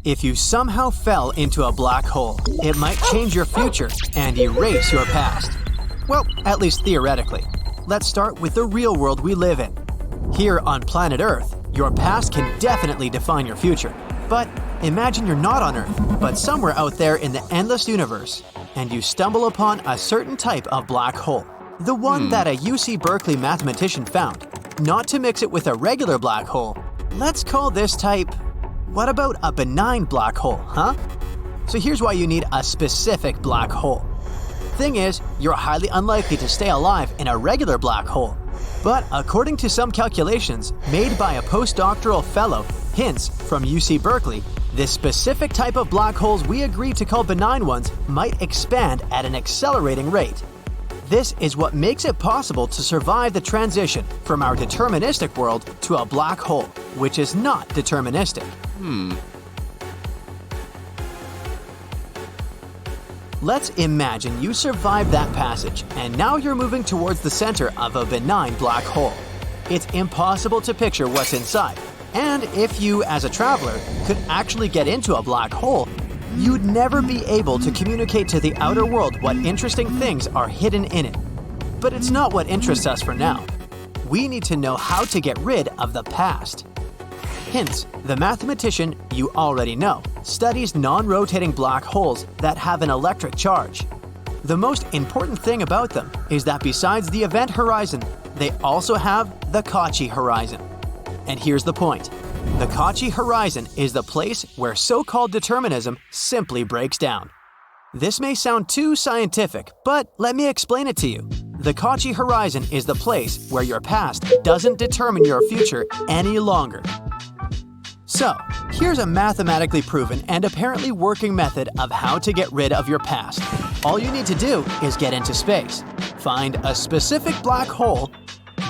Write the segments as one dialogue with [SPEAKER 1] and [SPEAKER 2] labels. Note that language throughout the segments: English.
[SPEAKER 1] If you somehow fell into a black hole, it might change your future and erase your past. Well, at least theoretically. Let's start with the real world we live in. Here on planet Earth, your past can definitely define your future. But imagine you're not on Earth, but somewhere out there in the endless universe, and you stumble upon a certain type of black hole. The one that a UC Berkeley mathematician found. Not to mix it with a regular black hole. Let's call this type… what about a benign black hole, huh? So here's why you need a specific black hole. Thing is, you're highly unlikely to stay alive in a regular black hole. But according to some calculations made by a postdoctoral fellow, Hinz, from UC Berkeley, this specific type of black holes we agreed to call benign ones might expand at an accelerating rate. This is what makes it possible to survive the transition from our deterministic world to a black hole, which is not deterministic. Let's imagine you survived that passage, and now you're moving towards the center of a benign black hole. It's impossible to picture what's inside, and if you, as a traveler, could actually get into a black hole, you'd never be able to communicate to the outer world what interesting things are hidden in it. But it's not what interests us for now. We need to know how to get rid of the past. Hinz, the mathematician you already know, studies non-rotating black holes that have an electric charge. The most important thing about them is that besides the event horizon, they also have the Kachi Horizon. And here's the point. The Kachi Horizon is the place where so-called determinism simply breaks down. This may sound too scientific, but let me explain it to you. The Kachi Horizon is the place where your past doesn't determine your future any longer. So, here's a mathematically proven and apparently working method of how to get rid of your past. All you need to do is get into space, find a specific black hole,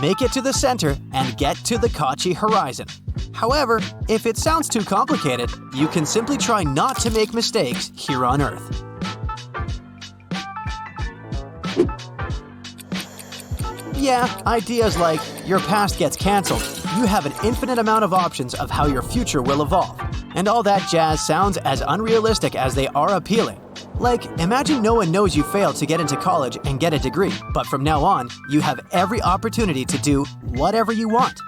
[SPEAKER 1] make it to the center, and get to the Kachi Horizon. However, if it sounds too complicated, you can simply try not to make mistakes here on Earth. Yeah, ideas like your past gets cancelled, you have an infinite amount of options of how your future will evolve, and all that jazz sounds as unrealistic as they are appealing. Like, imagine no one knows you failed to get into college and get a degree, but from now on, you have every opportunity to do whatever you want.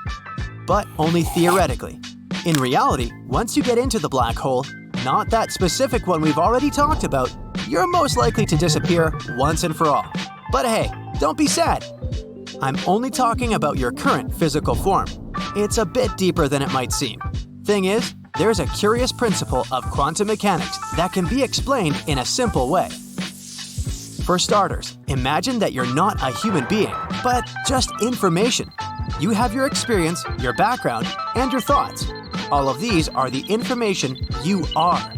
[SPEAKER 1] But only theoretically. In reality, once you get into the black hole, not that specific one we've already talked about, you're most likely to disappear once and for all. But hey, don't be sad. I'm only talking about your current physical form. It's a bit deeper than it might seem. Thing is, there's a curious principle of quantum mechanics that can be explained in a simple way. For starters, imagine that you're not a human being, but just information. You have your experience, your background, and your thoughts. All of these are the information you are.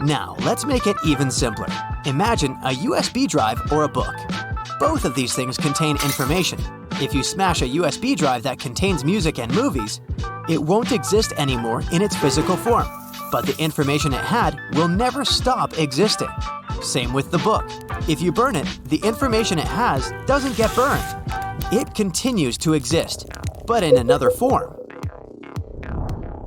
[SPEAKER 1] Now, let's make it even simpler. Imagine a USB drive or a book. Both of these things contain information. If you smash a USB drive that contains music and movies, it won't exist anymore in its physical form, but the information it had will never stop existing. Same with the book. If you burn it, the information it has doesn't get burned. It continues to exist, but in another form.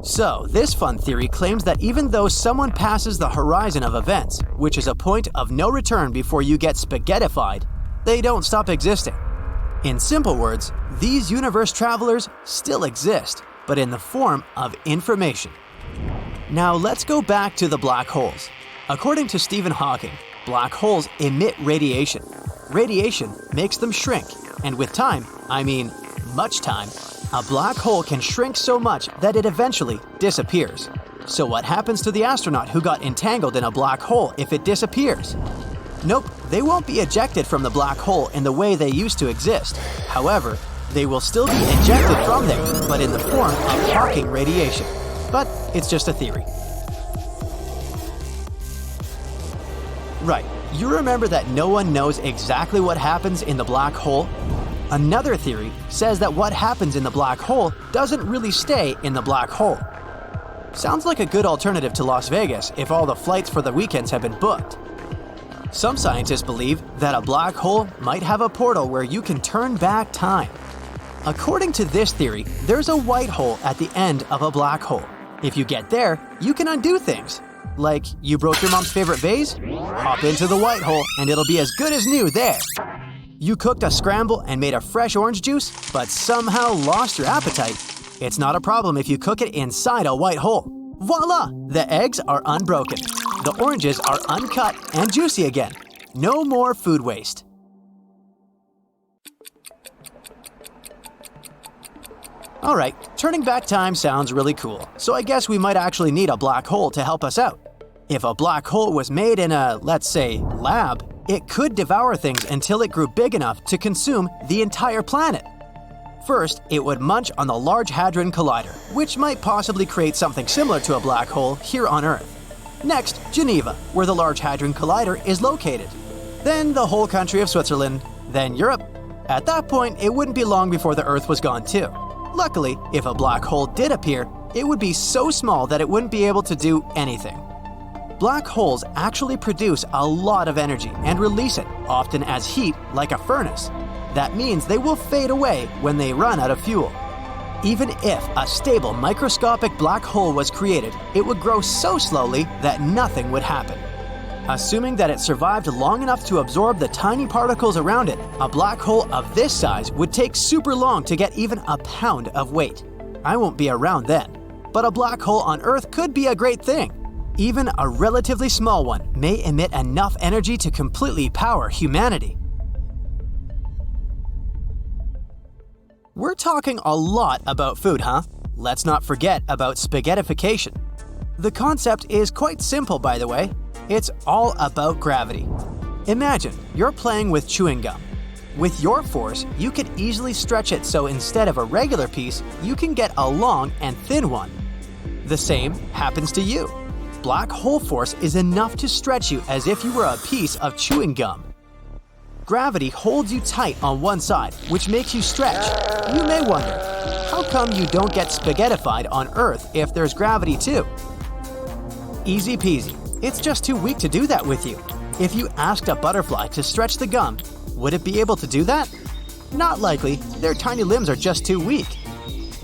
[SPEAKER 1] So, this fun theory claims that even though someone passes the horizon of events, which is a point of no return before you get spaghettified, they don't stop existing. In simple words, these universe travelers still exist, but in the form of information. Now let's go back to the black holes. According to Stephen Hawking, black holes emit radiation. Radiation makes them shrink, and with time, I mean much time, a black hole can shrink so much that it eventually disappears. So what happens to the astronaut who got entangled in a black hole if it disappears? Nope, they won't be ejected from the black hole in the way they used to exist. However, they will still be ejected from there, but in the form of Hawking radiation. But it's just a theory. Right, you remember that no one knows exactly what happens in the black hole? Another theory says that what happens in the black hole doesn't really stay in the black hole. Sounds like a good alternative to Las Vegas if all the flights for the weekends have been booked. Some scientists believe that a black hole might have a portal where you can turn back time. According to this theory, there's a white hole at the end of a black hole. If you get there, you can undo things. Like, you broke your mom's favorite vase? Hop into the white hole and it'll be as good as new there. You cooked a scramble and made a fresh orange juice, but somehow lost your appetite. It's not a problem if you cook it inside a white hole. Voila! The eggs are unbroken. The oranges are uncut and juicy again. No more food waste. Alright, turning back time sounds really cool, so I guess we might actually need a black hole to help us out. If a black hole was made in a, let's say, lab, it could devour things until it grew big enough to consume the entire planet. First, it would munch on the Large Hadron Collider, which might possibly create something similar to a black hole here on Earth. Next, Geneva, where the Large Hadron Collider is located. Then the whole country of Switzerland, then Europe. At that point, it wouldn't be long before the Earth was gone too. Luckily, if a black hole did appear, it would be so small that it wouldn't be able to do anything. Black holes actually produce a lot of energy and release it, often as heat, like a furnace. That means they will fade away when they run out of fuel. Even if a stable microscopic black hole was created, it would grow so slowly that nothing would happen. Assuming that it survived long enough to absorb the tiny particles around it, a black hole of this size would take super long to get even a pound of weight. I won't be around then. But a black hole on Earth could be a great thing. Even a relatively small one may emit enough energy to completely power humanity. We're talking a lot about food, huh? Let's not forget about spaghettification. The concept is quite simple, by the way. It's all about gravity. Imagine you're playing with chewing gum. With your force, you can easily stretch it so instead of a regular piece, you can get a long and thin one. The same happens to you. Black hole force is enough to stretch you as if you were a piece of chewing gum. Gravity holds you tight on one side, which makes you stretch. You may wonder, how come you don't get spaghettified on Earth if there's gravity too? Easy peasy. It's just too weak to do that with you. If you asked a butterfly to stretch the gum, would it be able to do that? Not likely. Their tiny limbs are just too weak.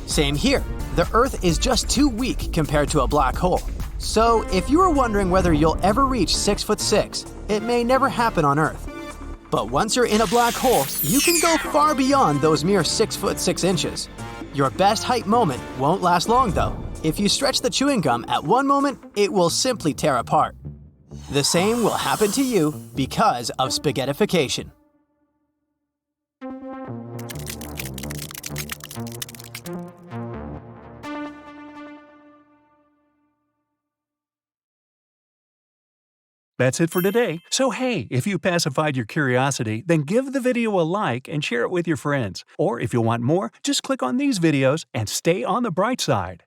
[SPEAKER 1] Same here. The Earth is just too weak compared to a black hole. So, if you were wondering whether you'll ever reach 6'6", it may never happen on Earth. But once you're in a black hole, you can go far beyond those mere 6'6 inches. Your best height moment won't last long though. If you stretch the chewing gum at one moment, it will simply tear apart. The same will happen to you because of spaghettification.
[SPEAKER 2] That's it for today. So hey, if you pacified your curiosity, then give the video a like and share it with your friends. Or if you want more, just click on these videos and stay on the bright side.